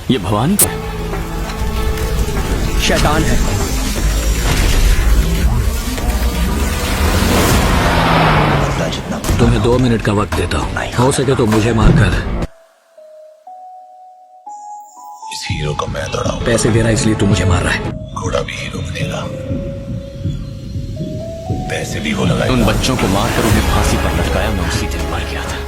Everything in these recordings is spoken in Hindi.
ये भवानी है, शैतान है। तुम्हें 2 मिनट का वक्त देता हूँ, हो सके तो मुझे मारकर इस हीरो को मैं दौड़ाऊं। पैसे दे रहा इसलिए तू मुझे मार रहा है। घोड़ा भी हीरो बनेगा, पैसे भी वो लगाएगा। उन बच्चों को मारकर उन्हें फांसी पर लटकाया, मैं उसी दिन मर गया था।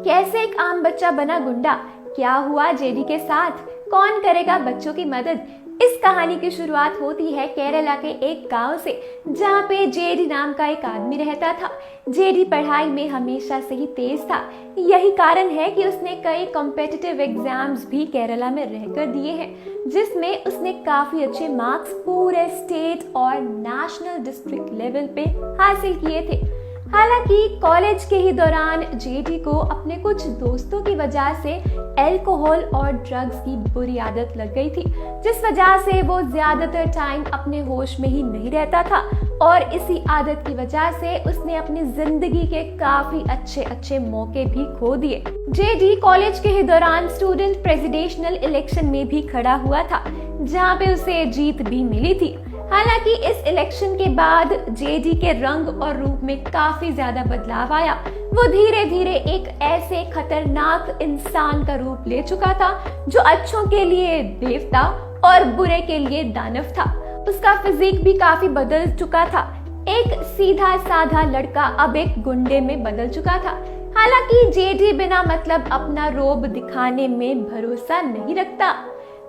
कैसे एक आम बच्चा बना गुंडा, क्या हुआ जेडी के साथ, कौन करेगा बच्चों की मदद। इस कहानी की शुरुआत होती है केरला के एक गांव से, जहां पे जेडी नाम का एक आदमी रहता था। जेडी पढ़ाई में हमेशा से ही तेज था, यही कारण है कि उसने कई कॉम्पिटिटिव एग्जाम्स भी केरला में रहकर दिए हैं, जिसमें उसने काफी अच्छे मार्क्स पूरे स्टेट और नेशनल डिस्ट्रिक्ट लेवल पे हासिल किए थे। हालांकि कॉलेज के ही दौरान जेडी को अपने कुछ दोस्तों की वजह से अल्कोहल और ड्रग्स की बुरी आदत लग गई थी, जिस वजह से वो ज्यादातर टाइम अपने होश में ही नहीं रहता था और इसी आदत की वजह से उसने अपनी जिंदगी के काफी अच्छे मौके भी खो दिए। जेडी कॉलेज के ही दौरान स्टूडेंट प्रेसिडेंशियल इलेक्शन में भी खड़ा हुआ था, जहाँ पे उसे जीत भी मिली थी। हालांकि इस इलेक्शन के बाद जेडी के रंग और रूप में काफी ज्यादा बदलाव आया। वो धीरे धीरे एक ऐसे खतरनाक इंसान का रूप ले चुका था जो अच्छों के लिए देवता और बुरे के लिए दानव था। उसका फिजिक भी काफी बदल चुका था, एक सीधा साधा लड़का अब एक गुंडे में बदल चुका था। हालांकि जेडी बिना मतलब अपना रोब दिखाने में भरोसा नहीं रखता,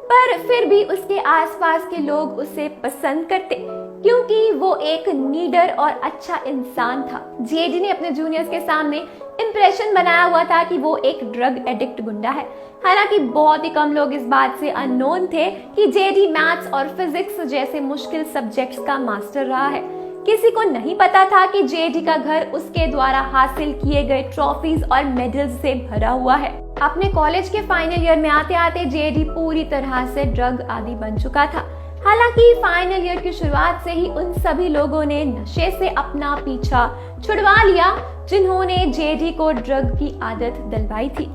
पर फिर भी उसके आसपास के लोग उसे पसंद करते क्योंकि वो एक नीडर और अच्छा इंसान था। जेडी ने अपने जूनियर्स के सामने इंप्रेशन बनाया हुआ था कि वो एक ड्रग एडिक्ट गुंडा है। हालांकि बहुत ही कम लोग इस बात से अननोन थे कि जेडी मैथ्स और फिजिक्स जैसे मुश्किल सब्जेक्ट्स का मास्टर रहा है। किसी को नहीं पता था कि जेडी का घर उसके द्वारा हासिल किए गए ट्रॉफीज और मेडल्स से भरा हुआ है। अपने कॉलेज के फाइनल ईयर में आते आते जेडी पूरी तरह से ड्रग आदी बन चुका था। हालांकि फाइनल ईयर की शुरुआत से ही उन सभी लोगों ने नशे से अपना पीछा छुड़वा लिया जिन्होंने जेडी को ड्रग की आदत दिलवाई थी।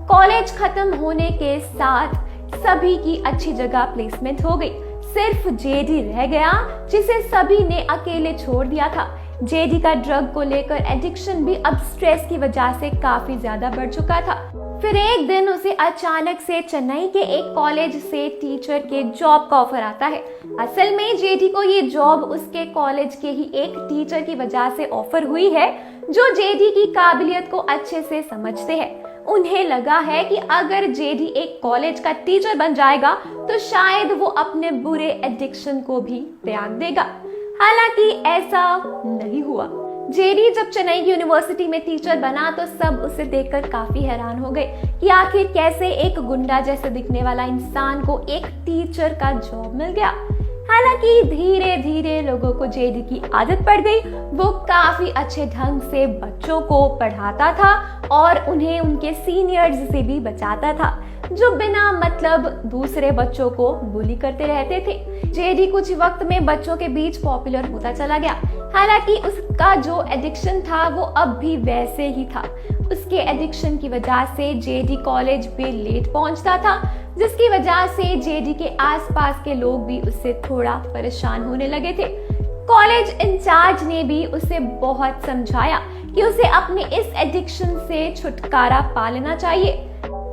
कॉलेज खत्म होने के साथ सभी की अच्छी जगह प्लेसमेंट हो गई, सिर्फ जेडी रह गया जिसे सभी ने अकेले छोड़ दिया था। जेडी का ड्रग को लेकर एडिक्शन भी अब स्ट्रेस की वजह से काफी ज्यादा बढ़ चुका था। फिर एक दिन उसे अचानक से चेन्नई के एक कॉलेज से टीचर के जॉब का ऑफर आता है। असल में जेडी को ये जॉब उसके कॉलेज के ही एक टीचर की वजह से ऑफर हुई है जो जेडी की काबिलियत को अच्छे से समझते हैं। उन्हें लगा है कि अगर जेडी एक कॉलेज का टीचर बन जाएगा तो शायद वो अपने बुरे एडिक्शन को भी त्याग देगा। हालांकि ऐसा नहीं हुआ। जेडी जब चेन्नई की यूनिवर्सिटी में टीचर बना तो सब उसे देखकर काफी हैरान हो गए कि आखिर कैसे एक गुंडा जैसे दिखने वाला इंसान को एक टीचर का जॉब मिल गया। हालांकि धीरे धीरे लोगों को जेडी की आदत पड़ गई। वो काफी अच्छे ढंग से बच्चों को पढ़ाता था और उन्हें उनके सीनियर्स से भी बचाता था जो बिना मतलब दूसरे बच्चों को बुली करते रहते थे। जेडी कुछ वक्त में बच्चों के बीच पॉपुलर होता चला गया। हालांकि उसका जो एडिक्शन था वो अब भी वैसे ही था। उसके एडिक्शन की वजह से जेडी कॉलेज पे लेट पहुंचता था, जिसकी वजह से जेडी के आसपास के लोग भी उससे थोड़ा परेशान होने लगे थे। कॉलेज इंचार्ज ने भी उसे बहुत समझाया कि उसे अपने इस एडिक्शन से छुटकारा पा लेना चाहिए,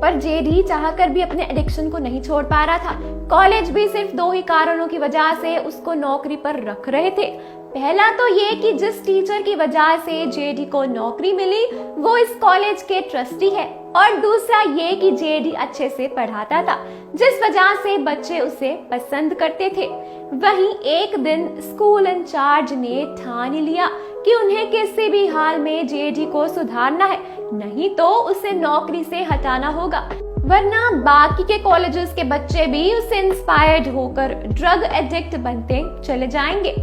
पर जेडी चाहकर भी अपने एडिक्शन को नहीं छोड़ पा रहा था। कॉलेज भी सिर्फ 2 ही कारणों की वजह से उसको नौकरी पर रख रहे थे। पहला तो ये कि जिस टीचर की वजह से जेडी को नौकरी मिली वो इस कॉलेज के ट्रस्टी है, और दूसरा ये कि जेडी अच्छे से पढ़ाता था जिस वजह से बच्चे उसे पसंद करते थे। वहीं एक दिन स्कूल इंचार्ज ने ठान लिया कि उन्हें किसी भी हाल में जेडी को सुधारना है, नहीं तो उसे नौकरी से हटाना होगा, वरना बाकी के कॉलेजेस के बच्चे भी उससे इंस्पायर्ड होकर ड्रग एडिक्ट बनते चले जाएंगे।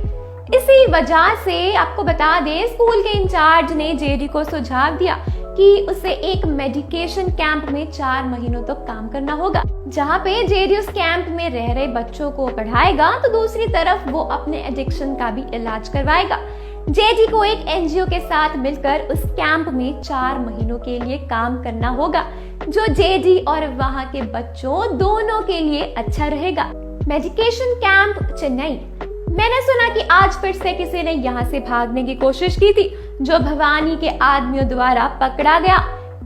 इसी वजह से आपको बता दें, स्कूल के इंचार्ज ने जेडी को सुझाव दिया कि उसे एक मेडिकेशन कैंप में 4 महीनों तक काम करना होगा, जहाँ पे जेडी उस कैंप में रह रहे बच्चों को पढ़ाएगा तो दूसरी तरफ वो अपने एडिक्शन का भी इलाज करवाएगा। जेडी को एक एनजीओ के साथ मिलकर उस कैंप में 4 महीनों के लिए काम करना होगा, जो जेडी और वहां के बच्चों दोनों के लिए अच्छा रहेगा। Medication camp Chennai. मैंने सुना कि आज फिर से किसी ने यहाँ से भागने की कोशिश की थी, जो भवानी के आदमियों द्वारा पकड़ा गया।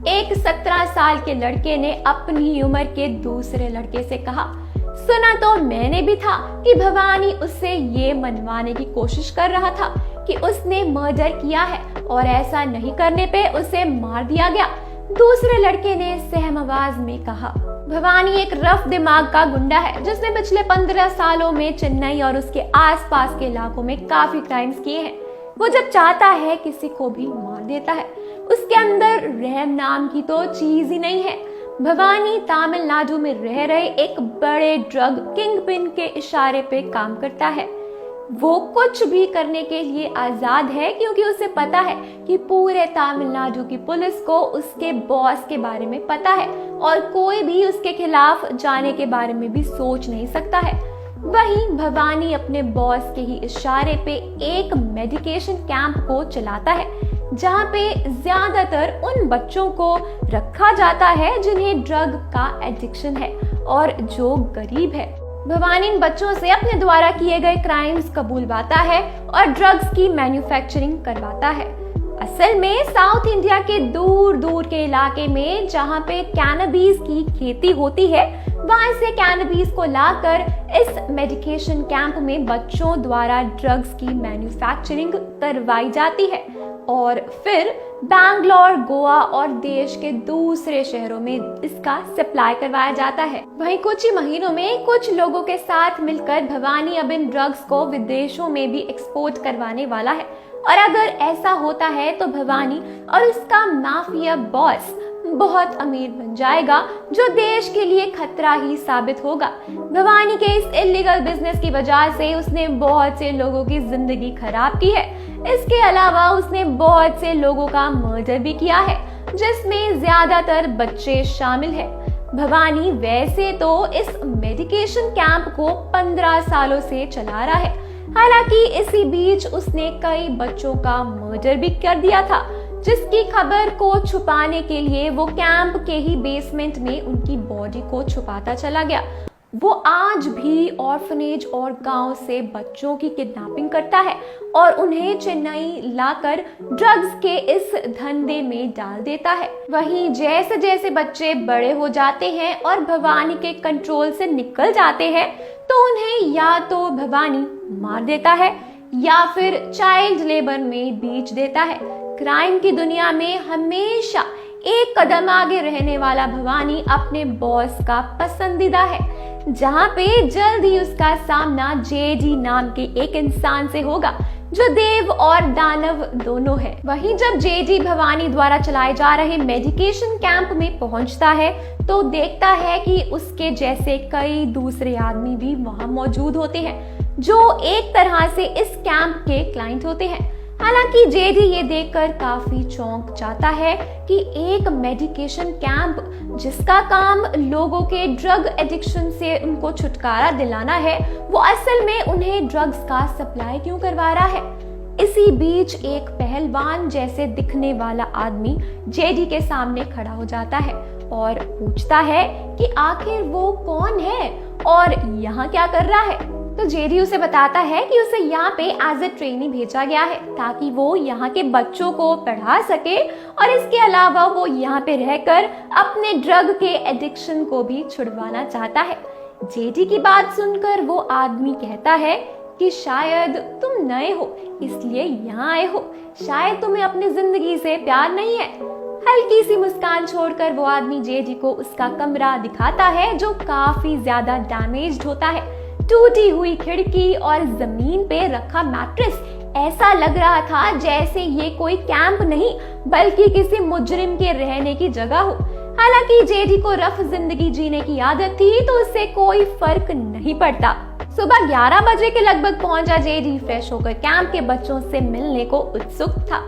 एक 17 साल के लड़के ने अपनी उम्र के दूसरे लड़के से कहा, सुना तो मैंने भी था कि भवानी उससे ये मनवाने की कोशिश कर रहा था कि उसने मर्डर किया है और ऐसा नहीं करने पे उसे मार दिया गया। दूसरे लड़के ने सहम आवाज में कहा, भवानी एक रफ दिमाग का गुंडा है जिसने पिछले 15 सालों में चेन्नई और उसके आसपास के इलाकों में काफी क्राइम्स किए हैं। वो जब चाहता है किसी को भी मार देता है। उसके अंदर रहम नाम की तो चीज ही नहीं है। भवानी तमिलनाडु में रह रहे एक बड़े ड्रग किंगपिन के इशारे पे काम करता है। वो कुछ भी करने के लिए आजाद है, क्योंकि उसे पता है कि पूरे तमिलनाडु की पुलिस को उसके बॉस के बारे में पता है और कोई भी उसके खिलाफ जाने के बारे में भी सोच नहीं सकता है। वहीं भवानी अपने बॉस के ही इशारे पे एक मेडिकेशन कैंप को चलाता है, जहाँ पे ज्यादातर उन बच्चों को रखा जाता है जिन्हें ड्रग का एडिक्शन है और जो गरीब है। भवानी इन बच्चों से अपने द्वारा किए गए क्राइम्स कबूलवाता है और ड्रग्स की मैन्युफैक्चरिंग करवाता है। असल में साउथ इंडिया के दूर दूर के इलाके में जहाँ पे कैनबीस की खेती होती है, वहां से कैनबीस को लाकर इस मेडिकेशन कैंप में बच्चों द्वारा ड्रग्स की मैन्युफैक्चरिंग करवाई जाती है और फिर बैंगलोर, गोवा और देश के दूसरे शहरों में इसका सप्लाई करवाया जाता है। वहीं कुछ ही महीनों में कुछ लोगों के साथ मिलकर भवानी अब इन ड्रग्स को विदेशों में भी एक्सपोर्ट करवाने वाला है। और अगर ऐसा होता है तो भवानी और उसका माफिया बॉस बहुत अमीर बन जाएगा, जो देश के लिए खतरा ही साबित होगा। भवानी के इस इलीगल बिजनेस की वजह से उसने बहुत से लोगों की जिंदगी खराब की है। इसके अलावा उसने बहुत से लोगों का मर्डर भी किया है, जिसमें ज्यादातर बच्चे शामिल हैं। भवानी वैसे तो इस मेडिकेशन कैंप को 15 सालों से चला रहा है। हालांकि इसी बीच उसने कई बच्चों का मर्डर भी कर दिया था, जिसकी खबर को छुपाने के लिए वो कैंप के ही बेसमेंट में उनकी बॉडी को छुपाता चला गया। वो आज भी ऑर्फनेज और गांव से बच्चों की किडनैपिंग करता है और उन्हें चेन्नई लाकर ड्रग्स के इस धंधे में डाल देता है। वहीं जैसे जैसे बच्चे बड़े हो जाते हैं और भवानी के कंट्रोल से निकल जाते हैं, तो उन्हें या तो भवानी मार देता है या फिर चाइल्ड लेबर में बेच देता है। क्राइम की दुनिया में हमेशा एक कदम आगे रहने वाला भवानी अपने बॉस का पसंदीदा है, जहाँ पे जल्द ही उसका सामना जेडी नाम के एक इंसान से होगा, जो देव और दानव दोनों है। वहीं जब जेडी भवानी द्वारा चलाए जा रहे मेडिकेशन कैंप में पहुंचता है, तो देखता है कि उसके जैसे कई दूसरे आदमी भी वहां मौजूद होते हैं, जो एक तरह से इस कैंप के क्लाइंट होते हैं। हालांकि जेडी ये देखकर काफी चौंक जाता है कि एक मेडिकेशन कैंप जिसका काम लोगों के ड्रग एडिक्शन से उनको छुटकारा दिलाना है, वो असल में उन्हें ड्रग्स का सप्लाई क्यों करवा रहा है। इसी बीच एक पहलवान जैसे दिखने वाला आदमी जेडी के सामने खड़ा हो जाता है और पूछता है कि आखिर वो कौन है और यहाँ क्या कर रहा है। तो जेडी उसे बताता है कि उसे यहाँ पे एज ए ट्रेनी भेजा गया है, ताकि वो यहाँ के बच्चों को पढ़ा सके और इसके अलावा वो यहाँ पे रहकर अपने ड्रग के एडिक्शन को भी छुड़वाना चाहता है। जेडी की बात सुनकर वो आदमी कहता है कि शायद तुम नए हो इसलिए यहाँ आए हो, शायद तुम्हें अपनी जिंदगी से प्यार नहीं है। हल्की सी मुस्कान छोड़कर वो आदमी जेडी को उसका कमरा दिखाता है, जो काफी ज्यादा डैमेज्ड होता है। टूटी हुई खिड़की और जमीन पे रखा मैट्रेस, ऐसा लग रहा था जैसे ये कोई कैंप नहीं बल्कि किसी मुजरिम के रहने की जगह हो। हालांकि जेडी को रफ जिंदगी जीने की आदत थी, तो उससे कोई फर्क नहीं पड़ता। सुबह 11 बजे के लगभग पहुंचा जेडी फ्रेश होकर कैंप के बच्चों से मिलने को उत्सुक था।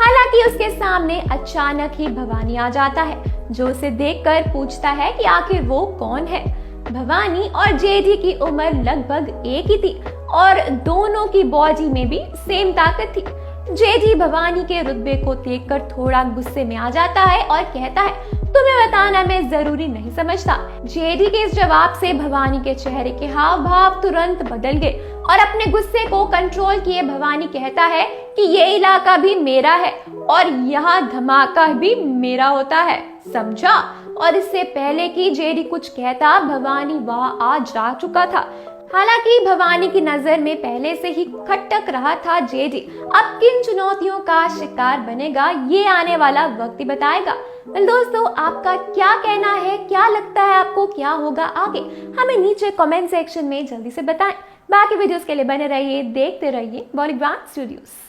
हालांकि उसके सामने अचानक ही भवानी आ जाता है, जो उसे देखकर पूछता है कि आखिर वो कौन है। भवानी और जेडी की उम्र लगभग एक ही थी और दोनों की बॉडी में भी सेम ताकत थी। जेडी भवानी के रुतबे को देखकर थोड़ा गुस्से में आ जाता है और कहता है, तुम्हें बताना मैं जरूरी नहीं समझता। जेडी के इस जवाब से भवानी के चेहरे के हाव भाव तुरंत बदल गए और अपने गुस्से को कंट्रोल किए भवानी कहता है कि ये इलाका भी मेरा है और यहाँ धमाका भी मेरा होता है, समझा। और इससे पहले कि जेडी कुछ कहता, भवानी वहां आ जा चुका था। हालांकि भवानी की नजर में पहले से ही खटक रहा था जेडी। अब किन चुनौतियों का शिकार बनेगा ये आने वाला वक्त ही बताएगा। दोस्तों, आपका क्या कहना है, क्या लगता है आपको क्या होगा आगे, हमें नीचे कमेंट सेक्शन में जल्दी से बताएं। बाकी वीडियोस के लिए बने रहिए, देखते रहिए बॉलीवुड स्टूडियोज।